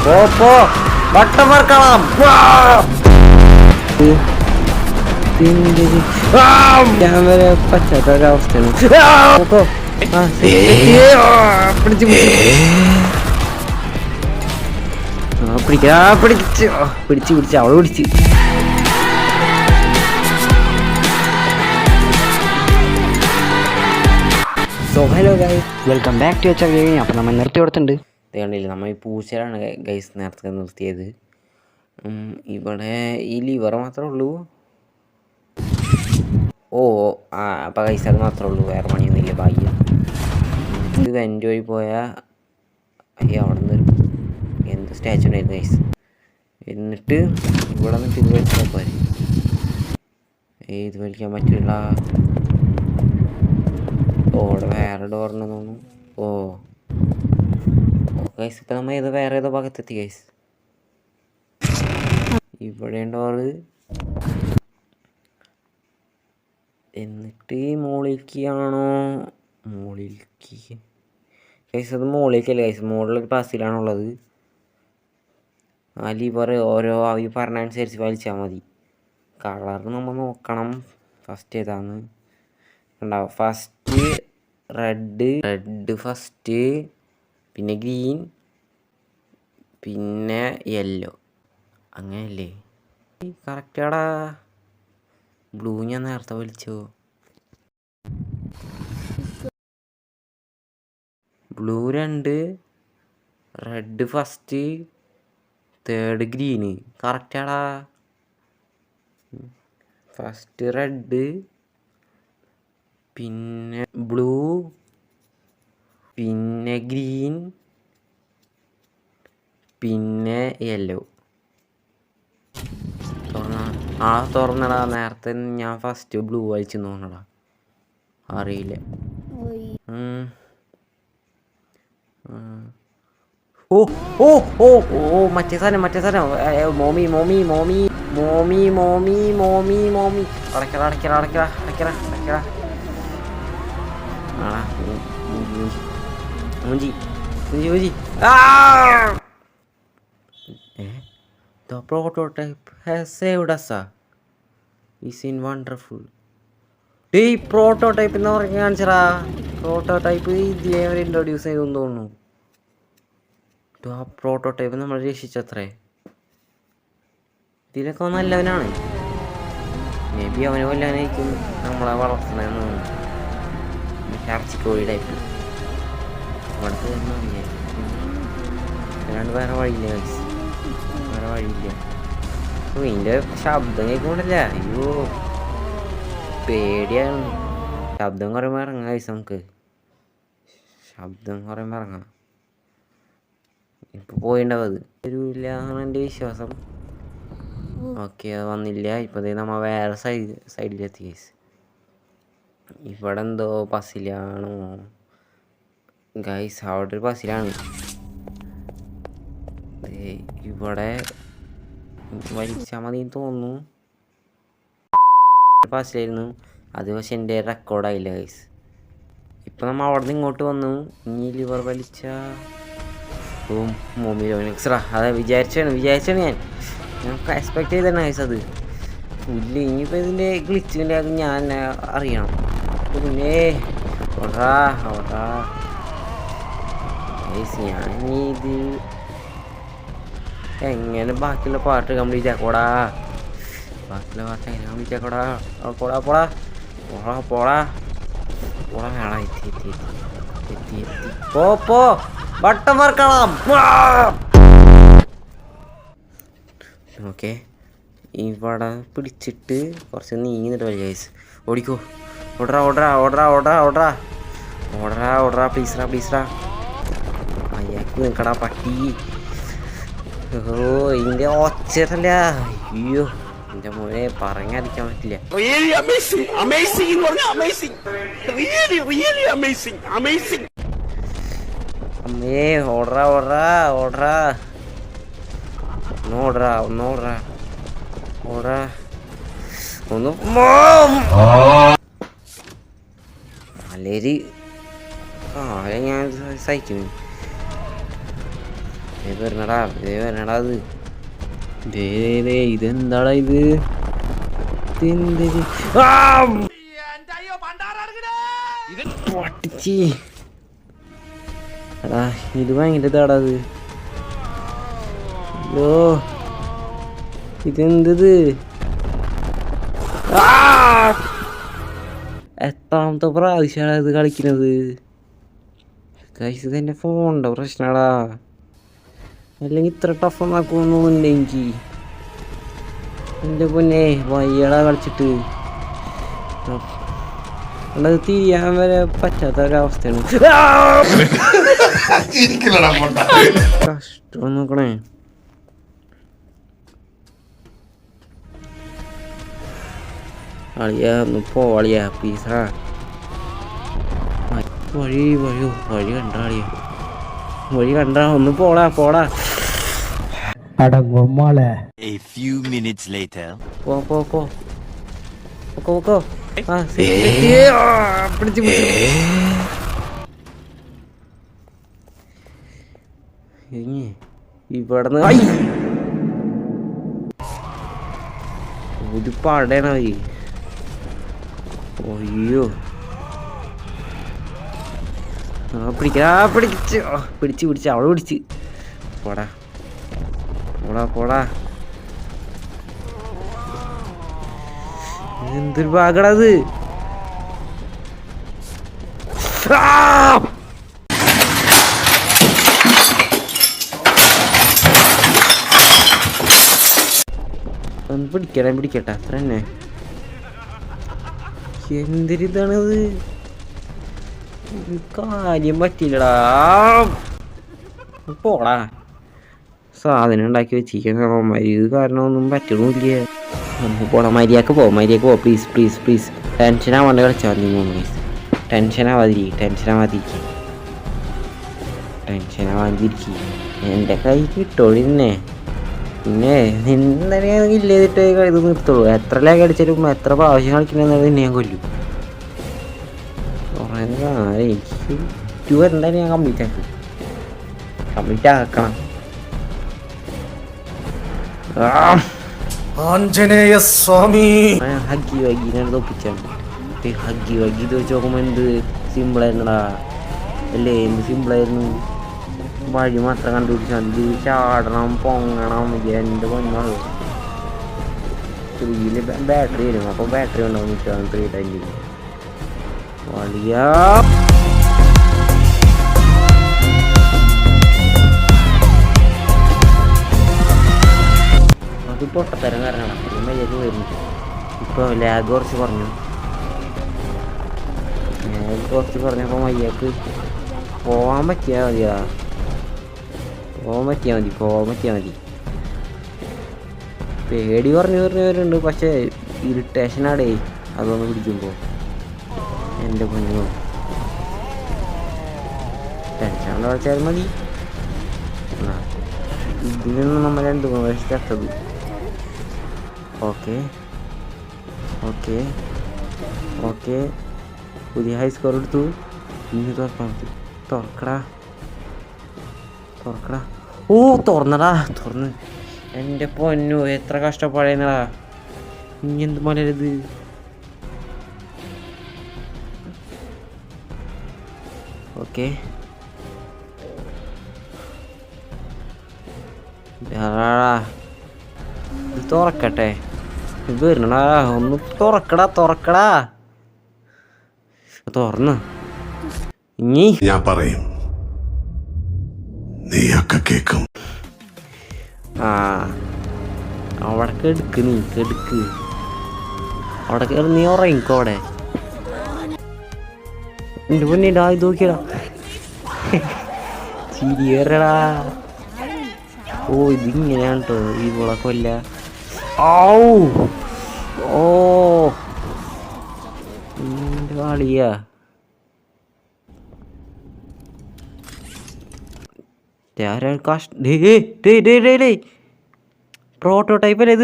പോ വട്ടം വറക്കണം. ക്യാമറ പറ്റാത്തൊരവസ്ഥയാണ്. പിടിച്ച് അവള് പിടിച്ച്. So hello guys, welcome back to H gaming. അപ്പോൾ നമ്മൾ നിർത്തി കൊടുത്തിട്ടുണ്ട്. കണ്ടില്ല, നമ്മൾ ഈ പൂച്ചയിലാണ് ഗൈസ് നേരത്തെ നിർത്തിയത്. ഇവിടെ ഈ ലിവർ മാത്രമേ ഉള്ളൂ. അപ്പോൾ ഗൈസ് അത് മാത്രമേ ഉള്ളൂ, വേറെ പണിയൊന്നുമില്ല. ഭാഗ്യം ഇത് വെൻ്റ് വഴി പോയാൽ അവിടെ നിന്ന് എന്ത് സ്റ്റാച്ചു ഉണ്ടായിരുന്നു ഗൈസ്. എന്നിട്ട് ഇവിടെ നിന്നിട്ട് ഇത് വലിച്ചാൽ പോരെ. ഇത് വലിക്കാൻ പറ്റില്ല. ഇവിടെ വേറെ ഡോറിനെന്ന് തോന്നുന്നു. ഗൈസ് ഇപ്പം നമ്മൾ വേറെ ഏതോ ഭാഗത്തെത്തി ഗൈസ്. ഇവിടെ ഡോറ്. എന്നിട്ട് മുകളിലേക്കാണോ? മുകളിലേക്ക് ഗൈസ്, അത് മുകളിലേക്കല്ലേ ഗൈസ്, മുകളിലൊരു പാസിലാണുള്ളത്. ആ ലിവർ ഓരോ അവർ പറഞ്ഞനുസരിച്ച് വലിച്ചാൽ മതി. കളർ നമ്മൾ നോക്കണം ഫസ്റ്റ് ഏതാന്ന് ഉണ്ടാവും. ഫസ്റ്റ് റെഡ് ഫസ്റ്റ്, പിന്നെ ഗ്രീൻ, പിന്നെ യെല്ലോ, അങ്ങനെയല്ലേ? കറക്റ്റാടാ. ബ്ലൂ ഞാൻ നേരത്തെ വലിച്ചോ? Blue 2, red first, third green. കറക്റ്റാടാ. ഫസ്റ്റ് റെഡ്, പിന്നെ ബ്ലൂ, പിന്നെ ഗ്രീൻ, പിന്നെ യെല്ലോ. തുറന്നടാ. നേരത്തെ ഞാൻ ഫസ്റ്റ് ബ്ലൂ വലിച്ചു തോന്നടാ, അറിയില്ല. മറ്റേ സാധനം മോമി. അടയ്ക്കടാ. The prototype has saved us. Is in wonderful. ഈ പ്രോട്ടോടൈപ്പ് എന്ന് പറഞ്ഞ കാണിച്ചടാ. പ്രോട്ടോടൈപ്പ് ഇതിലേ ഇൻട്രൊഡ്യൂസ് ചെയ്തെന്ന് തോന്നുന്നു. ആ പ്രോട്ടോടൈപ്പ് നമ്മൾ രക്ഷിച്ചത്രേ. ഇതിലൊക്കെ നല്ലവനാണ്. മേ ബി അവനെ കൊല്ലാനായിരിക്കും നമ്മളെ വളർത്തണമെന്ന് തോന്നുന്നു. ഇറച്ചിക്കോഴി ടൈപ്പ് ഇവിടുത്തെ അല്ലാണ്ട് വേറെ വഴിയില്ല. ഇതിൻ്റെ ശബ്ദം കേൾക്കുമ്പോണ്ടല്ല, അയ്യോ പേടിയാണ്. ശബ്ദം കുറയുമ്പോൾ ഇറങ്ങാം ഗൈസ്. നമുക്ക് ശബ്ദം കുറയുമ്പോൾ ഇറങ്ങാം. ഇപ്പോൾ പോയിണ്ടാവും അത്. വരില്ല എന്നാണ് എൻ്റെ വിശ്വാസം. ഓക്കെ, അത് വന്നില്ല. ഇപ്പോൾ നമ്മൾ വേറെ സൈഡിലെത്തി ഗൈസ്. ഇവിടെ എന്തോ പസിലാണോ ഗൈസ്? അവിടെ ഒരു പസിലാണ്. ഇവിടെ വലിച്ചാൽ മതി തോന്നുന്നു. പസിലായിരുന്നു അത്, പക്ഷെ എൻ്റെ റെക്കോർഡായില്ല ഗൈസ്. ഇപ്പം നമ്മൾ അവിടെ നിന്ന് ഇങ്ങോട്ട് വന്നു. ഇനി ലിവർ വലിച്ച മോമിലോക്സറാ. അതെ വിചാരിച്ചാണ് ഞാൻ എക്സ്പെക്ട് ചെയ്താണ് ഗൈസ്. അത് ഇല്ല. ഇനിയിപ്പോൾ ഇതിൻ്റെ ഗ്ലിച്ചിൻ്റെ അത് ഞാൻ അറിയണം. പിന്നെ ഞാനിത് എങ്ങനെ ബാക്കിയുള്ള പാട്ട് കംപ്ലീറ്റ് ആക്കോടാ? ബാക്കിയുള്ള പാട്ട് എങ്ങനെ കംപ്ലീറ്റ് ആക്കോടാ? പോടാ. എത്തി. പോ വട്ടം വറക്കണം. ഓക്കെ, ഇവിടെ പിടിച്ചിട്ട് കുറച്ച് നീങ്ങിട്ട് വരിക ഗൈസ്. ഓടിക്കോ. ഓടറാ പ്ലീസ്റാ. അയ്യാക്ക് നിൽക്കടാ പട്ടി. ഇതിൻ്റെ ഒച്ചല്ല. അയ്യോ എൻ്റെ മോനെ പറഞ്ഞടിക്കാൻ പറ്റില്ല. അമ്മേ ഓടറാ. ഒന്ന് അല്ലേര് ഞാൻ സഹിക്കുന്നു. വരണടാ വരണടാ അത് ഇതെന്താടാ ഇത് പൊട്ടിച്ചി എടാ ഇത് ഭയങ്കര ഇതാടാ അത് അയ്യോ ഇതെന്തത് എത്രാമത്തെ പ്രാവശ്യമാണ് ഇത് കളിക്കുന്നത് ഇത് എൻ്റെ ഫോണിൻ്റെ പ്രശ്നമാടാ അല്ലെങ്കിൽ ഇത്ര ടഫ് ഒന്നാക്കുമെന്നുണ്ട് എനിക്ക് എൻ്റെ പൊന്നെ വയ്യടാ കളിച്ചിട്ട് അത് തിരിയാൻ വരെ പറ്റാത്ത ഒരവസ്ഥയാണ് കഷ്ടം നോക്കണേ അളിയാ ഒന്ന് പോളിയാ പ്ലീസാ വഴി കണ്ടാ ഒന്ന് പോടാ A few minutes later. പോ പിടിച്ച് ഇവിടുന്ന് ഒരു പടയാണ് അയ്യോ പിടിച്ച് അവളെ പിടിച്ച് പോടാ എന്തൊരു ഭാഗടാത് ഒന്ന് പിടിക്കട്ടെ അത്ര തന്നെ എന്തൊരിതാണത് കാര്യം പറ്റില്ലടാ പോടാ സാധനം ഉണ്ടാക്കി വെച്ചിരിക്കുന്ന ഇത് കാരണം ഒന്നും പറ്റണില്ല പോടാ മര്യാദക്ക് പോ പ്ലീസ് ടെൻഷൻ ആവാണ്ട് കളിച്ചാൽ മതി പ്ലീസ് ടെൻഷൻ ആവാതിരിക്കും എൻ്റെ കൈ കിട്ടോളിന്നെ പിന്നെ നിന്നെ ഇല്ലേതിട്ട് ഇത് നിർത്തുള്ളൂ എത്ര ലാഗ് അടിച്ചാലും എത്ര പ്രാവശ്യം കളിക്കണമെന്നത് നിന്നെ ഞാൻ കൊല്ലും എനിക്ക് എന്തായാലും ഞാൻ കംപ്ലീറ്റ് ആക്കണം ആഞ്ജനേയ സ്വാമി ഹഗ്ഗി ഞാൻ തോപ്പിച്ചാണ് ഹഗ്ഗി ഇത് വെച്ച് നോക്കുമ്പോൾ എന്ത് സിമ്പിളായിരുന്നടാ അല്ലേ എന്ത് സിമ്പിളായിരുന്നു വഴി മാത്രം കണ്ടുപിടിച്ചാൽ മതി ചാടണം പൊങ്ങണം എൻ്റെ പൊന്നുള്ളൂ 3-ല് ബാറ്ററി വരും അപ്പോൾ ബാറ്ററി ഉണ്ടാവും മിക്കവാറും 3 ടൈമിൽ വലിയ അത് പൊട്ടത്തരം കാരണമാണ് മര്യാദ വരുന്നത് ഇപ്പോൾ ലാഗ് കുറച്ച് പറഞ്ഞപ്പോൾ മയ്യക്ക് പോവാൻ പറ്റിയാൽ മതി പേടി പറഞ്ഞവരുണ്ട് പക്ഷേ ഇറിറ്റേഷനാടേ അതൊന്ന് പിടിക്കുമ്പോൾ എൻ്റെ പൊന്നു ടെൻഷൻ കളിച്ചാൽ മതി ഇതിനൊന്നും നമ്മൾ 2 പ്രാവശ്യം ചത്തത് ഓക്കെ പുതിയ ഹൈ സ്കോർ എടുത്തു ഇനി തുറക്കടാ ഓ തുറന്ന് എൻ്റെ പൊന്നു എത്ര കഷ്ടപ്പാടേനടാ ഇനി എന്ത് മലരുത് ഓക്കെ ഇത് തുറക്കട്ടെ ഇത് വരണടാ ഒന്ന് തുറക്കടാ തുറന്ന് ഇനി ഞാൻ പറയും നീയൊക്കെ കേക്കും അവിടെ കെടുക്ക് അവിടെ കയറി നീ ഉറങ്ങിക്കോ അവിടെ എൻ്റെ പൊന്നിടാ ഇത് നോക്കിയടാ ചിരി കയറടാ ഓ ഇതിങ്ങനെയാണ് കേട്ടോ ഈ കൊല്ല ഓ എൻ്റെ കളിയാ പ്രോട്ടോടൈപ്പ് അല്ലേ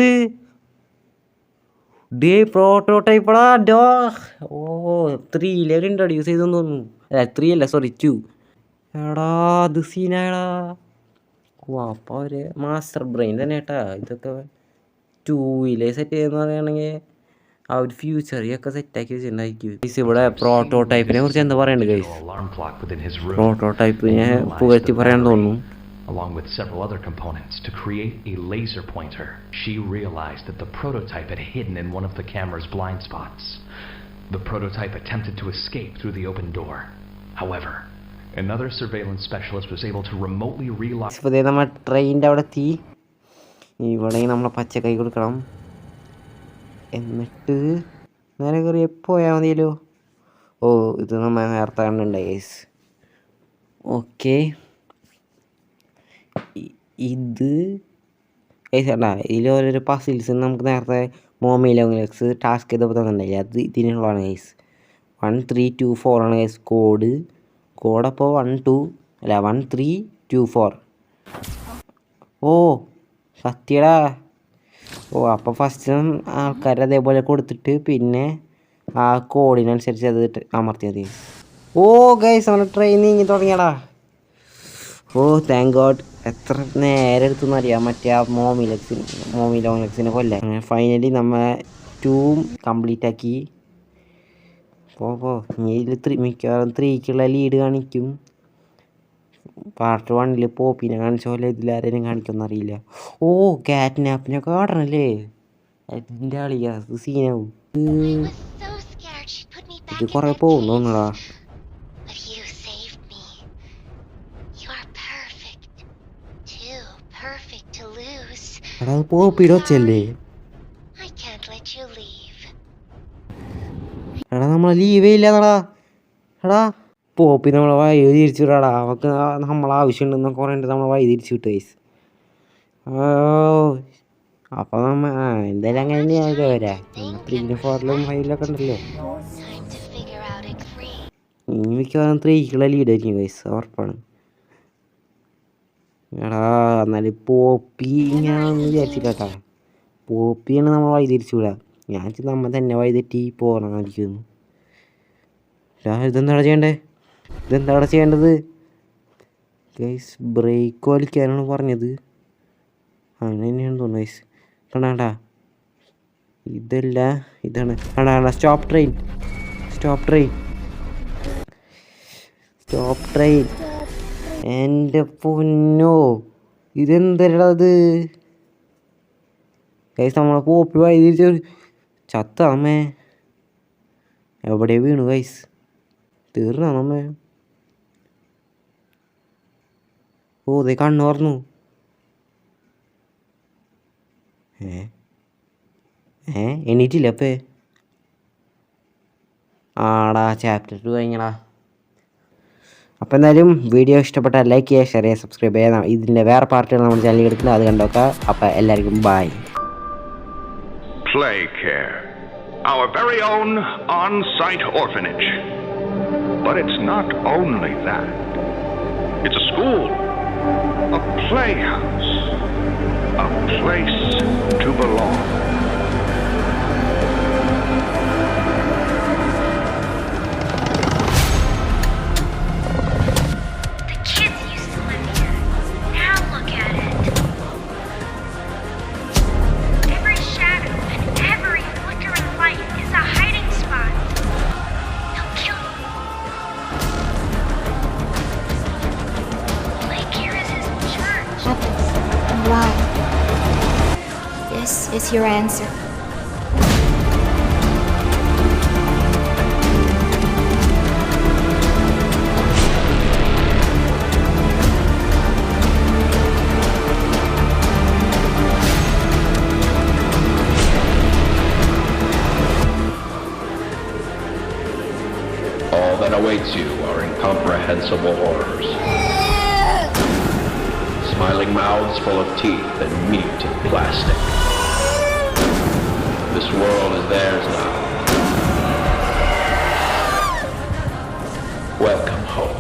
ഇത് പ്രോട്ടോടൈപ്പടാ ഓ 3 ലെവൽ ഇൻട്രൊഡ്യൂസ് ചെയ്തെന്ന് തോന്നുന്നു 3 അല്ല സോറി 2 എടാ അത് സീനായടാ ഓ അപ്പോൾ ഒരു മാസ്റ്റർ ബ്രെയിൻ തന്നെ കേട്ടാ. ഇതൊക്കെ 2 സെറ്റ് ചെയ്യുന്ന പറയുകയാണെങ്കിൽ ആ ഒരു ഫ്യൂച്ചറിയൊക്കെ സെറ്റാക്കി വെച്ചിട്ടുണ്ടായിരിക്കും. ഗൈസ് ഇവിടെ പ്രോട്ടോടൈപ്പിനെ കുറിച്ച് എന്താ പറയണ്ടത് ഗൈസ്? പ്രോട്ടോടൈപ്പിനെ പുകഴ്ത്തി പറയാൻ തോന്നുന്നു. Along with several other components to create a laser pointer. She realized that the prototype had hidden in one of the camera's blind spots. The prototype attempted to escape through the open door. However, another surveillance specialist was able to remotely relock. ഇപ്പോൾ നമ്മൾ ട്രെയിനിൻ്റെ അവിടെ എത്തി. ഇവിടെ നമ്മളെ പച്ചക്കൈ കൊടുക്കണം, എന്നിട്ട് നേരെ കയറി പോയാൽ മതിയല്ലോ. ഓ ഇത് നമ്മൾ നേരത്തെ കണ്ടുണ്ട് ഗൈസ്. ഓക്കെ, ഇത് ഏതാ ഇതിൽ ഓരോരോ പസിൽസ് നമുക്ക് നേരത്തെ മോമയിലോങ്സ് ടാസ്ക് ചെയ്തപ്പോൾ തന്നിട്ടുണ്ടായില്ലേ, അത് ഇതിനുള്ളതാണ് ഗൈസ്. 1 3 2 4 ആണ് ഗൈസ് കോഡപ്പോൾ 1 2 അല്ല 1 3 2 4. ഓ സത്യടാ. ഓ അപ്പോൾ ഫസ്റ്റ് ആൾക്കാർ അതേപോലെ കൊടുത്തിട്ട് പിന്നെ ആ കോഡിനനുസരിച്ച് അത് അമർത്തിയാൽ മതി. ഓ ഗൈസ് നമ്മുടെ ട്രെയിൻ നീങ്ങി തുടങ്ങിയടാ. ഓ താങ്ക് ഗോഡ്. എത്ര നേരം എടുത്തെന്ന് അറിയാം മറ്റേ ആ മോമിലോങ്സിനെ കൊല്ലാൻ. ഫൈനലി നമ്മൾ 2 കംപ്ലീറ്റ് ആക്കി. പോ ഇനി ഇതിൽ മിക്കവാറും 3ക്കുള്ള ലീഡ് കാണിക്കും. പാർട്ട് 1 പോപ്പിനെ കാണിച്ച പോലെ ഇതിലാരെയും കാണിക്കുമെന്ന് അറിയില്ല. ഓ കാറ്റ്നാപ്പിനൊക്കെ കാട്ടണല്ലേ, എൻ്റെ ആളിയാ അത് സീനാവും. ഇത് കുറേ പോകുന്നു തോന്നടാ. എടാ അത് പോപ്പിയുടെ ഒച്ചയല്ലേ? എടാ നമ്മളെ ലീവേ ഇല്ലാതാടാ. എടാ പോപ്പി നമ്മളെ വഴി തിരിച്ചു വിടാടാ. അവൾക്ക് നമ്മളെ ആവശ്യമുണ്ടെന്നൊക്കെ പറഞ്ഞിട്ട് നമ്മളെ വഴി തിരിച്ചു വിട്ടു ഗൈസ്. അപ്പോൾ നമ്മൾ എന്തായാലും അങ്ങനെ തന്നെയാണ് വരാം. 3 4 5 ഉണ്ടല്ലോ. ഇനി മിക്കവാറും 3ക്കുള്ള ലീഡ് ആയിരിക്കും ഗൈസ്, ഉറപ്പാണ്. എടാ എന്നാലും പോപ്പി ഇങ്ങനെയാണെന്ന് വിചാരിച്ചില്ല കേട്ടാ. പോപ്പിയാണ് നമ്മൾ വഴി തിരിച്ചു വിടുക. ഞാൻ നമ്മൾ തന്നെ വഴി തെറ്റി പോകണമായിരിക്കുന്നു. ഇതെന്താ ചെയ്യേണ്ടത് ഗൈസ്? ബ്രേക്ക് വലിക്കാനാണ് പറഞ്ഞത്. അങ്ങനെ തന്നെയാണ് തോന്നുന്നു ഗൈസ്. കണ്ടാ ഇതല്ല, ഇതാണ്. കണ്ടാ സ്റ്റോപ്പ് ട്രെയിൻ. എൻ്റെ പൊന്നോ ഇതെന്തരടാ ഇത് ഗൈസ്? നമ്മളെ പോപ്പി വഴി തിരിച്ച് ചത്ത നമ്മേ എവിടെ വീണു ഗൈസ്? തീർന്ന നമ്മേ. ഓ ദേ കണ്ണു പറഞ്ഞു. എണീറ്റില്ല അപ്പേ. ആടാ ചാപ്റ്റർ 2 കഴിഞ്ഞടാ. അപ്പോൾ എന്തായാലും വീഡിയോ ഇഷ്ടപ്പെട്ടാൽ ലൈക്ക് ചെയ്യുക, ഷെയർ ചെയ്യുക, സബ്സ്ക്രൈബ് ചെയ്യുക. ഇതിൻ്റെ വേറെ പാർട്ടുകൾ നമ്മുടെ ചാനലിൽ എടുക്കുന്നത്, അത് കണ്ടോക്കാം. അപ്പോൾ എല്ലാവർക്കും by. Play Care, our very own on-site orphanage. But it's not only that. It's a school, a playhouse, a place to belong. Why? This is your answer. All that awaits you are incomprehensible horrors. Smiling mouths full of teeth and meat in plastic. This world is theirs now. Welcome home.